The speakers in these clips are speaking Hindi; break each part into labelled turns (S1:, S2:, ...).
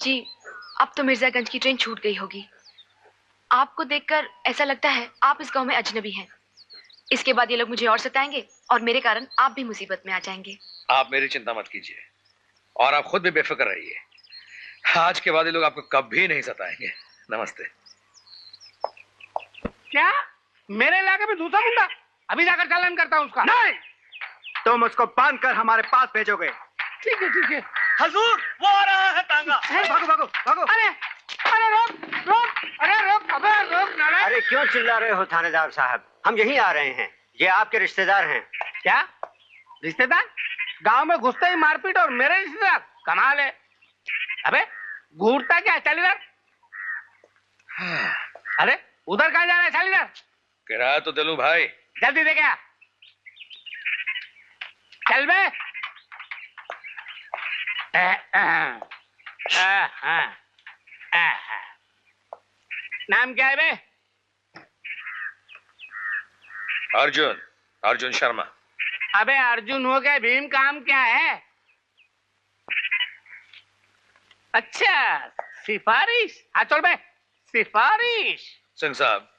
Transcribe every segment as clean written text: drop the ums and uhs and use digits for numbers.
S1: जी, अब तो मिर्जागंज की ट्रेन छूट गई होगी। आपको देखकर ऐसा लगता है आप इस गांव में अजनबी हैं। इसके बाद ये लोग मुझे और सताएंगे और मेरे कारण आप भी मुसीबत में आ जाएंगे।
S2: आप मेरी चिंता मत कीजिए और आप खुद भी बेफिक्र रहिए। आज के बाद ये लोग आपको कभी नहीं सताएंगे। नमस्ते।
S3: क्या मेरे इलाके में दूसरा गुंडा? अभी जाकर चालान करता हूँ उसका।
S4: नहीं, तुम उसको बांध कर हमारे पास भेजोगे।
S3: ठीक है ठीक है।
S4: हजूर, वो आ रहा है तांगा। भागो भागो भागो।
S3: अरे अरे रोक रोक, अरे रोक, अबे रोक नारायण।
S5: अरे क्यों चिल्ला रहे हो थानेदार साहब? हम यहीं आ रहे हैं, ये आपके रिश्तेदार हैं।
S3: क्या रिश्तेदार? गांव में घुसते ही मारपीट और मेरे रिश्तेदार? कमाल है। अबे घूरता क्या चालीदार? अरे उधर कहाँ जा रहा है चालीदार?
S2: किराया तो दिलूं भाई।
S3: जल्दी दे क्या? चल बे। नाम क्या है बे?
S2: अर्जुन, अर्जुन शर्मा।
S3: अबे अर्जुन हो गया, भीम काम क्या है? अच्छा सिफारिश। हाँ चल बे, सिफारिश।
S2: सिंह साहब।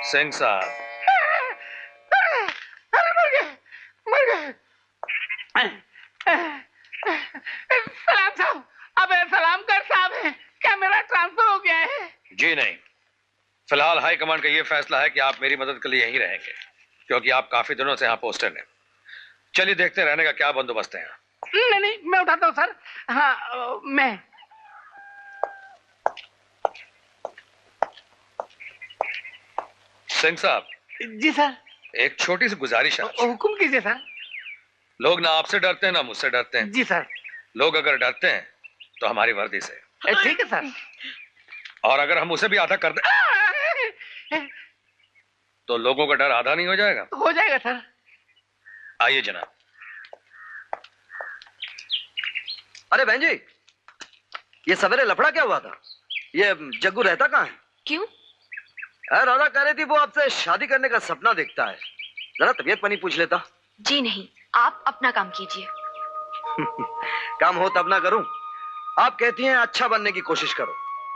S2: सिंह साहब।
S3: अरे मर गए, मर गए। सलाम साहब। अबे सलाम कर साहब है, क्या मेरा ट्रांसफर हो गया है?
S2: जी नहीं, फिलहाल हाई कमांड का यह फैसला है कि आप मेरी मदद के लिए यहीं रहेंगे, क्योंकि आप काफी दिनों से यहाँ पोस्टर हैं। चलिए देखते रहने का क्या बंदोबस्त है यहाँ।
S3: नहीं नहीं, मैं उठाता हूँ सर। हाँ मैं।
S2: सिंह साहब।
S3: जी सर।
S2: एक छोटी सी गुजारिश है।
S3: हुक्म कीजिए सर।
S2: लोग ना आपसे डरते हैं ना मुझसे डरते हैं।
S3: जी सर।
S2: लोग अगर डरते हैं तो हमारी वर्दी से।
S3: ठीक है सर।
S2: और अगर हम उसे भी आधा कर दें तो लोगों का डर आधा नहीं हो जाएगा?
S3: हो जाएगा सर।
S2: आइए जनाब।
S4: अरे बहन जी, ये सवेरे लफड़ा क्या हुआ था? ये जग्गू रहता कहाँ है?
S1: क्यों?
S4: राधा कह रही थी वो आपसे शादी करने का सपना देखता है। जरा तबीयत पानी पूछ लेता।
S1: जी नहीं, आप अपना काम कीजिए।
S4: काम हो तब ना करूं। आप कहती हैं अच्छा बनने की कोशिश करो।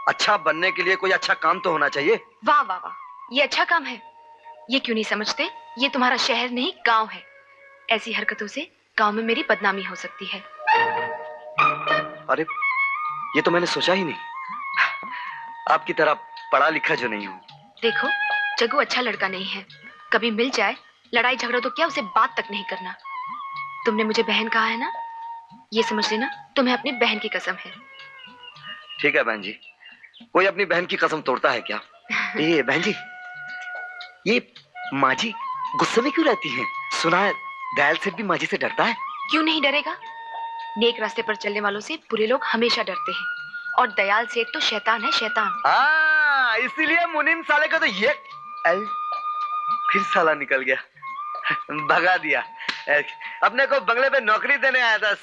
S4: अच्छा बनने के लिए कोई अच्छा काम तो होना चाहिए।
S1: वाह वाह वाह, ये अच्छा काम है। ये क्यों नहीं समझते, ये तुम्हारा शहर नहीं गांव है। ऐसी हरकतों से गांव में मेरी बदनामी हो सकती है।
S4: अरे ये तो मैंने सोचा ही नहीं। आपकी तरह पढ़ा लिखा जो नहीं हूं।
S1: देखो, जग्गू अच्छा लड़का नहीं है। कभी मिल जाए, लड़ाई झगड़ा तो क्या, उसे बात तक नहीं करना। तुमने मुझे बहन कहा है ना, ये समझ लेना तुम्हें अपनी बहन की कसम है।
S4: ठीक है बहन जी, कोई अपनी बहन की कसम तोड़ता है क्या? ये बहन जी, ये माँ जी गुस्से में क्यों रहती हैं? सुना है दयाल सेठ भी माँ जी से डरता है।
S1: क्यों नहीं डरेगा? नेक रास्ते पर चलने वालों से बुरे लोग हमेशा डरते हैं, और दयाल सेठ तो शैतान है, शैतान।
S4: हाँ, इसीलिए मुनीम साले का तो ये फिर साला निकल गया, भगा दिया। अपने को बंगले पे नौकरी देने आया था।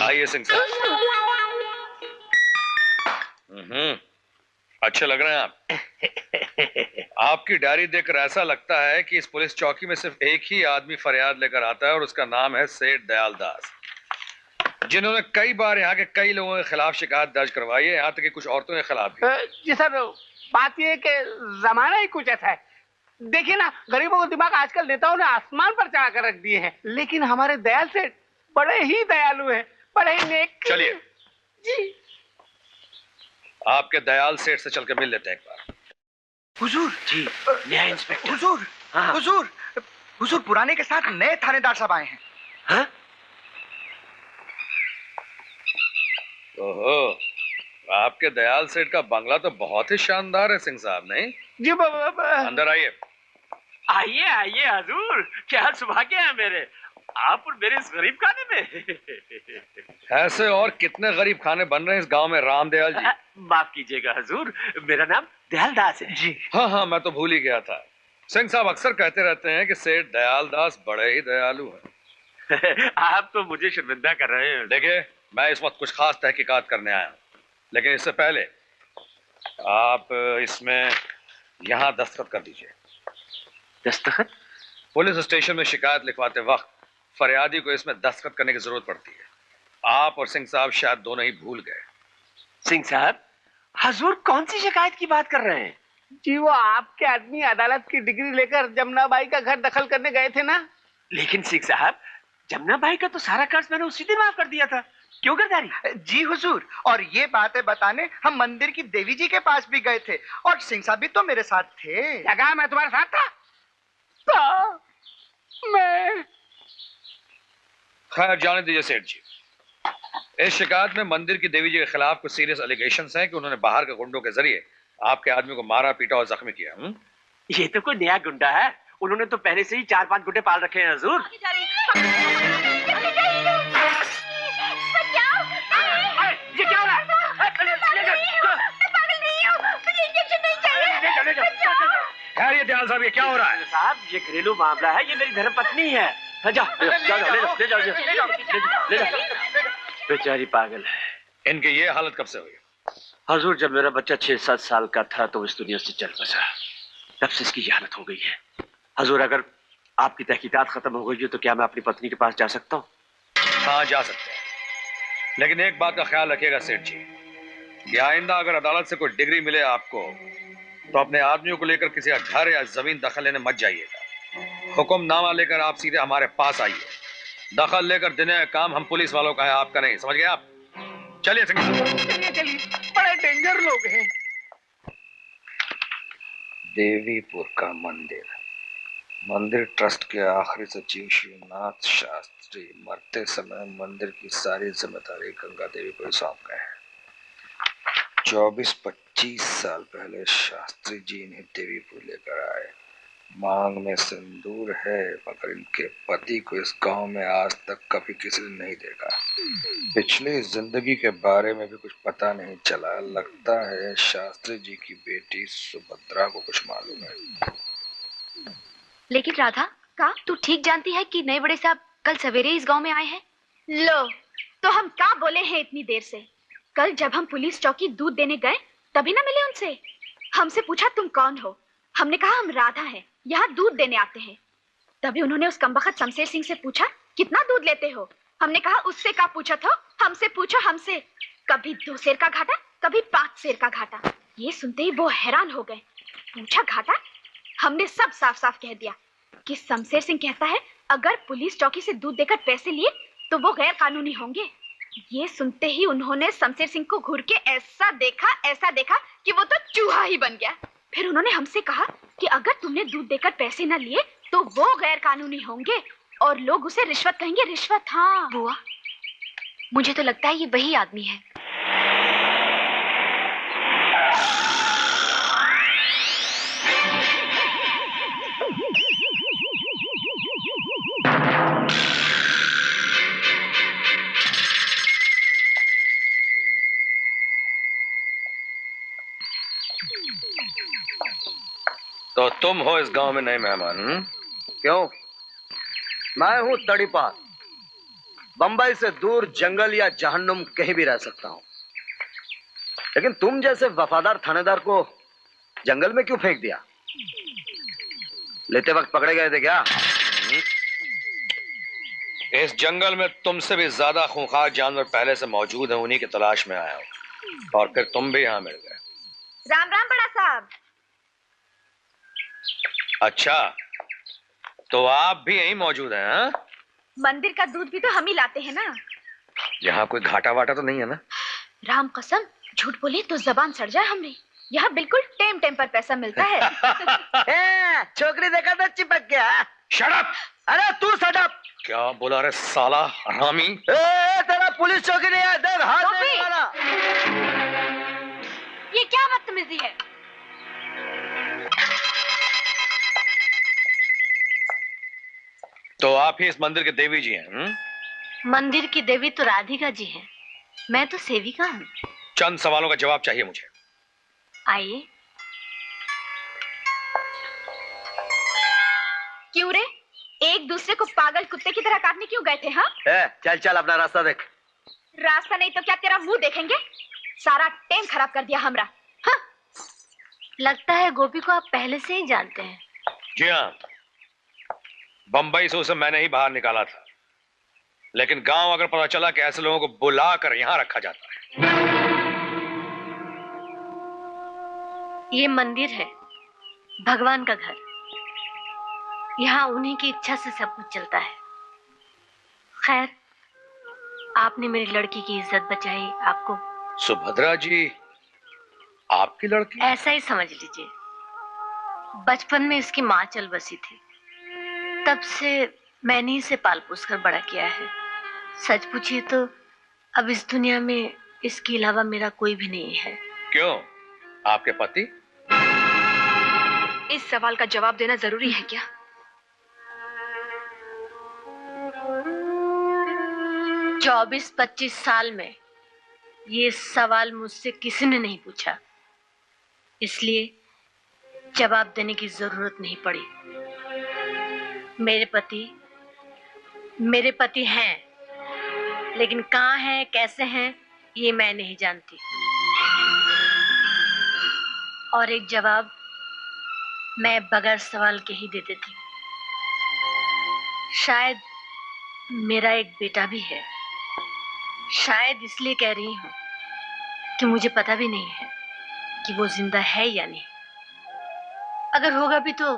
S2: आइए सिंह साहब। अच्छे लग रहे हैं आप। आपकी डायरी देखकर ऐसा लगता है कि इस पुलिस चौकी में सिर्फ एक ही आदमी फरियाद लेकर आता है, और उसका नाम है सेठ दयाल दास, जिन्होंने कई बार यहाँ के कई लोगों के खिलाफ शिकायत दर्ज करवाई है, यहाँ तक कि कुछ औरतों के खिलाफ भी।
S3: जी सर, बात यह है कि जमाना ही कुछ ऐसा है। देखिए ना, गरीबों का दिमाग आजकल नेताओं ने आसमान पर चढ़ा कर रख दिए हैं, लेकिन हमारे दयाल सेठ बड़े ही दयालु हैं, बड़े ही नेक।
S2: चलिए
S3: जी,
S2: आपके दयाल सेठ से चल के मिल लेते हैं एक बार।
S4: हुजूर जी, नया इंस्पेक्टर। हुजूर, हुजूर, हुजूर पुराने के साथ नए थानेदार साहब आए हैं। हाँ?
S2: ओहो, आपके दयाल सेठ का बंगला तो बहुत ही शानदार है सिंह साहब। नहीं
S3: जी
S2: अंदर आइए।
S5: आइए आइए हजूर, क्या सौभाग्य है मेरे, आप और मेरे इस गरीब खाने में।
S2: ऐसे और कितने गरीब खाने बन रहे हैं इस गांव में रामदयाल जी।
S5: माफ कीजिएगा हजूर, मेरा नाम दयाल दास है जी।
S2: हाँ हाँ, मैं तो भूल ही गया था। सिंह साहब अक्सर कहते रहते हैं कि सेठ दयाल दास बड़े ही दयालु हैं।
S5: आप तो मुझे शर्मिंदा कर रहे हैं।
S2: देखिए, मैं इस वक्त कुछ खास तहकीकात करने आया हूँ, लेकिन इससे पहले आप इसमें यहाँ दस्तखत कर दीजिए।
S5: दस्तखत?
S2: पुलिस स्टेशन में शिकायत लिखवाते वक्त फरियादी को इसमें दस्तखत करने की जरूरत पड़ती है। आप और सिंह साहब शायद दोनों ही भूल गए।
S5: सिंह साहब, हजूर कौन सी शिकायत की बात कर रहे हैं?
S3: जी वो आपके आदमी अदालत की डिग्री लेकर जमुना बाई का घर दखल करने गए थे ना।
S5: लेकिन सिंह साहब, जमुना भाई का तो सारा कर्ज मैंने उसी दिन माफ कर दिया था। क्यों गिरधारी?
S6: जी हुजूर, और ये बातें बताने हम मंदिर की देवी जी के पास भी गए थे और सिंह साहब भी तो मेरे साथ थे।
S3: लगा मैं तुम्हारे साथ था तो मैं।
S2: खैर जाने दीजिए सेठ जी। इस शिकायत में मंदिर की देवी जी के खिलाफ कुछ सीरियस एलिगेशंस हैं कि उन्होंने बाहर के गुंडों के जरिए आपके आदमी को मारा, पीटा और जख्मी किया।
S5: ये तो कोई नया गुंडा है। उन्होंने तो पहले से ही 4-5 गुंडे पाल रखे हैं हजूर। ये क्या हो रहा है?
S2: खैर ये दयाल साहब, ये क्या हो रहा है?
S5: साहब, ये घरेलू मामला है। ये मेरी धर्मपत्नी है। जाओ ले जाओ। बेचारी पागल है।
S2: इनकी ये हालत कब से हुई?
S5: हजूर, जब मेरा बच्चा 6-7 साल का था तो इस दुनिया से चल बसा। तब से इसकी ये हालत हो गई है। हजूर, अगर आपकी तहकीकात खत्म हो गई है तो क्या मैं अपनी पत्नी के पास जा सकता हूँ?
S2: हाँ जा सकते हैं, लेकिन एक बात का ख्याल रखिएगा सेठ जी कि आइंदा अगर अदालत से कोई डिग्री मिले आपको तो अपने आदमियों को लेकर किसी का घर या जमीन दखल लेने मत जाइएगा। हुक्मनामा लेकर आप सीधे हमारे पास आइए। दखल लेकर देने का काम हम पुलिस वालों का है, आपका नहीं। समझ गए आप? चलिए सिंह साहब।
S3: चलिए, बड़े डेंजर लोग हैं।
S2: देवीपुर का मंदिर ट्रस्ट के आखिरी सचिव शिवनाथ शास्त्री मरते समय मंदिर की सारी जिम्मेदारी गंगा देवी को सौंप गए हैं। 24-25 साल पहले शास्त्री जी इन्हें देवीपुर लेकर आए। मांग में सिंदूर है, मगर इनके पति को इस गांव में आज तक कभी किसी ने नहीं देखा। पिछली जिंदगी के बारे में भी कुछ पता नहीं चला। लगता है शास्त्री जी की बेटी सुभद्रा को कुछ मालूम है।
S1: लेकिन राधा का तू ठीक जानती है कि नए बड़े साहब कल सवेरे इस गांव में आए हैं।
S7: लो, तो हम क्या बोले हैं इतनी देर से? कल जब हम पुलिस चौकी दूध देने गए तभी ना मिले उनसे। हमसे पूछा तुम कौन हो, हमने कहा हम राधा हैं, यहाँ दूध देने आते हैं। तभी उन्होंने उस कमबख्त शमशेर सिंह से पूछा कितना दूध लेते हो। हमने कहा उससे क्या पूछा था, हमसे पूछो हमसे। कभी 2 सेर का घाटा, कभी 5 सेर का घाटा। ये सुनते ही वो हैरान हो गए। पूछा घाटा? हमने सब साफ साफ कह दिया कि शमशेर सिंह कहता है अगर पुलिस चौकी से दूध देकर पैसे लिए तो वो गैर कानूनी होंगे। ये सुनते ही उन्होंने शमशेर सिंह को घूर के ऐसा देखा कि वो तो चूहा ही बन गया। फिर उन्होंने हमसे कहा कि अगर तुमने दूध देकर पैसे न लिए तो वो गैर कानूनी होंगे और लोग उसे रिश्वत कहेंगे। रिश्वत? हाँ
S1: बुआ, मुझे तो लगता है ये वही आदमी है।
S2: तो तुम हो इस गांव में नए मेहमान?
S4: क्यों? मैं हूं तड़ीपार। बंबई से दूर जंगल या जहन्नुम कहीं भी रह सकता हूं, लेकिन तुम जैसे वफादार थानेदार को जंगल में क्यों फेंक दिया? लेते वक्त पकड़े गए थे क्या?
S2: इस जंगल में तुमसे भी ज्यादा खूंखार जानवर पहले से मौजूद हैं, उन्हीं की तलाश में आया हूं और फिर तुम भी यहाँ मिल गए।
S7: राम राम बड़ा साहब।
S2: अच्छा, तो आप भी यहीं मौजूद हैं? हाँ?
S7: मंदिर का दूध भी तो हम ही लाते हैं ना।
S2: यहाँ कोई घाटा वाटा तो नहीं है ना?
S7: राम कसम, झूठ बोले तो जबान सड़ जाए हमने। यहाँ बिल्कुल टेम पर पैसा मिलता है।
S4: छोकरी देखा तो चिपक गया।
S2: Shut up!
S4: अरे तू शट अप!
S2: क्या बोला रे साला हरामी?
S4: तेरा पुलिस चौकी नहीं है, देख हाथ नहीं मारा।
S7: ये क्या बदतमीजी है?
S2: तो आप ही इस मंदिर के देवी जी हैं?
S1: मंदिर की देवी तो राधिका जी हैं, मैं तो सेविका हूँ।
S2: चंद सवालों का जवाब चाहिए मुझे।
S1: आइए।
S7: क्यों रे, एक दूसरे को पागल कुत्ते की तरह काटने क्यों गए थे? हाँ,
S4: चल चल अपना रास्ता देख।
S7: रास्ता नहीं तो क्या तेरा मुंह देखेंगे? सारा टेम खराब कर दिया हमरा। हाँ,
S1: लगता है गोपी को आप पहले से ही जानते हैं।
S2: जी हाँ, बंबई से उसे मैंने ही बाहर निकाला था, लेकिन गांव अगर पता चला कि ऐसे लोगों को बुला कर यहां रखा जाता है।
S1: ये मंदिर है, भगवान का घर। यहाँ उन्हीं की इच्छा से सब कुछ चलता है। खैर, आपने मेरी लड़की की इज्जत बचाई। आपको
S2: सुभद्रा जी, आपकी लड़की?
S1: ऐसा ही समझ लीजिए। बचपन में इसकी माँ चल बसी थी, तब से मैंने इसे पाल पोस कर बड़ा किया है। सच पूछिए तो अब इस दुनिया में इसके अलावा मेरा कोई भी नहीं है।
S2: क्यों, आपके पति?
S1: इस सवाल का जवाब देना जरूरी है क्या? 24-25 साल में ये सवाल मुझसे किसी ने नहीं पूछा, इसलिए जवाब देने की जरूरत नहीं पड़ी। मेरे पति हैं, लेकिन कहाँ हैं, कैसे हैं, ये मैं नहीं जानती। और एक जवाब मैं बगैर सवाल के ही दे देती। शायद मेरा एक बेटा भी है। शायद इसलिए कह रही हूँ कि मुझे पता भी नहीं है कि वो जिंदा है या नहीं। अगर होगा भी तो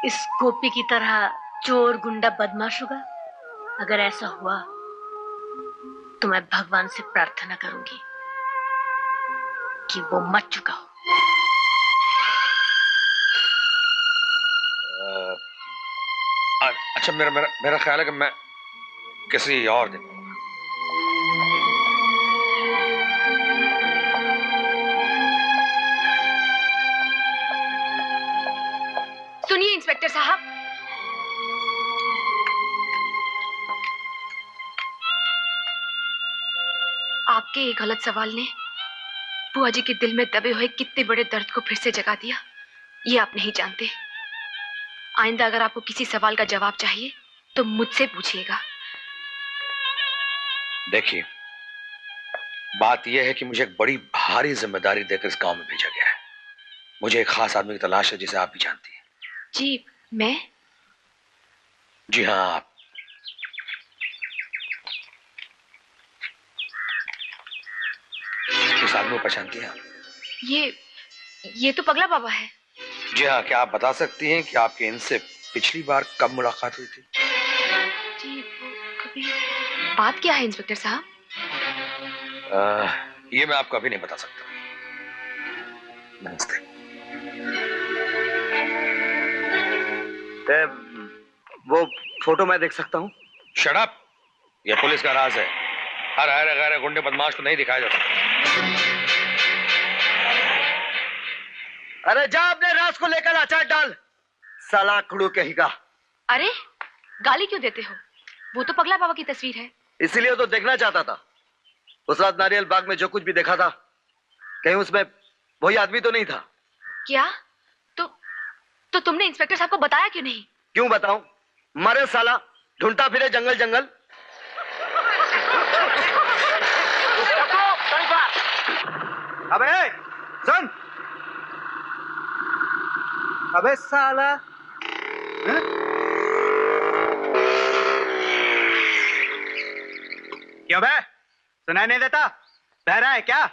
S1: इस गोपी की तरह चोर, गुंडा, बदमाश होगा। अगर ऐसा हुआ तो मैं भगवान से प्रार्थना करूंगी कि वो मर चुका हो।
S2: अच्छा, मेरा ख्याल है कि मैं किसी और दिन।
S1: सुनिए इंस्पेक्टर साहब, आपके ये गलत सवाल ने बुआ जी के दिल में दबे हुए कितने बड़े दर्द को फिर से जगा दिया, ये आप नहीं जानते। आइंदा अगर आपको किसी सवाल का जवाब चाहिए तो मुझसे पूछिएगा।
S2: देखिए, बात यह है कि मुझे एक बड़ी भारी जिम्मेदारी देकर इस गांव में भेजा गया है। मुझे एक खास आदमी की तलाश है जिसे आप भी जानती हैं।
S1: जी, मैं?
S2: जी हाँ, आप। इस आदमी को पहचानती हैं आप?
S1: ये तो पगला बाबा है।
S2: जी हाँ, क्या आप बता सकती हैं कि आपके इनसे पिछली बार कब मुलाकात हुई थी?
S1: जी, वो कभी। बात क्या है इंस्पेक्टर साहब?
S2: ये मैं आपको अभी नहीं बता सकता। नमस्ते।
S4: वो फोटो मैं देख सकता हूँ?
S2: Shut up! यह पुलिस का राज है। हर गैर गुंडे बदमाश को नहीं दिखाया जा सकता।
S4: अरे जा अपने राज को लेकर अचार डाल, साला खड़ू कहेगा।
S1: अरे, गाली क्यों देते हो? वो तो पगला बाबा की तस्वीर है।
S4: इसीलिए तो देखना चाहता था। उस रात नारियल बाग में जो कुछ भी देखा था, कहीं उसमें वही आदमी तो नहीं था?
S1: क्या? तो तुमने इंस्पेक्टर साहब को बताया क्यों नहीं?
S4: क्यों बताऊं? मरे साला, ढूंढता फिरे जंगल जंगल।
S6: अबे सुन, अबे साला, क्यों बे? सुनाई नहीं देता? बहरा है क्या?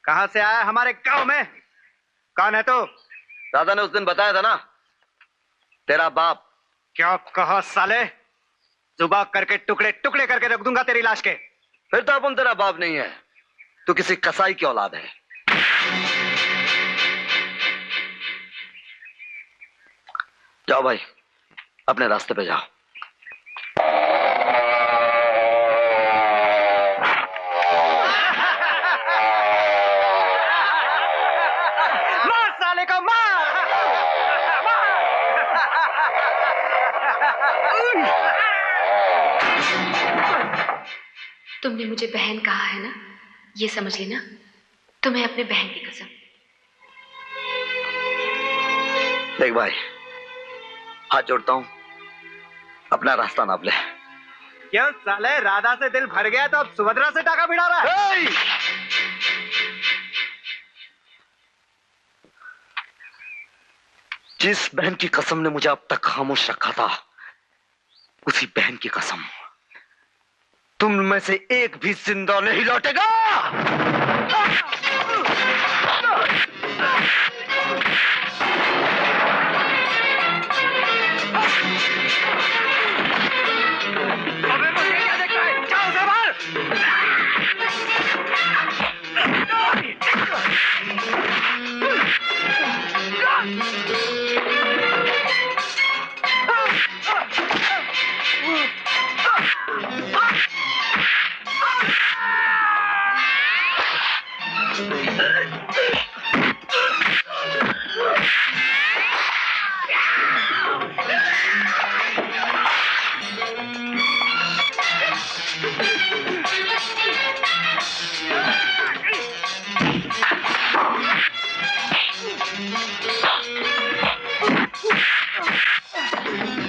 S6: कहां से आया हमारे गांव में? कौन है तू?
S4: दादा ने उस दिन बताया था ना, तेरा बाप।
S6: क्या कहा साले? जुबान करके टुकड़े टुकड़े करके रख दूंगा तेरी लाश के।
S4: फिर तो अपन तेरा बाप नहीं है, तू किसी कसाई की औलाद है। जाओ भाई, अपने रास्ते पे जाओ।
S6: मार साले को, मार!
S1: तुमने मुझे बहन कहा है ना, ये समझ लेना तुम्हें अपने बहन की कसम।
S4: देख भाई, हाथ जोड़ता हूं, अपना रास्ता नाप ले।
S6: क्यों साले, राधा से दिल भर गया तो अब सुभद्रा से टाका भिड़ा रहा है?
S4: जिस बहन की कसम ने मुझे अब तक खामोश रखा था, उसी बहन की कसम, तुम में से एक भी जिंदा नहीं लौटेगा।
S3: अबे मुझे क्या देख रहा है? जाओ उसे मार!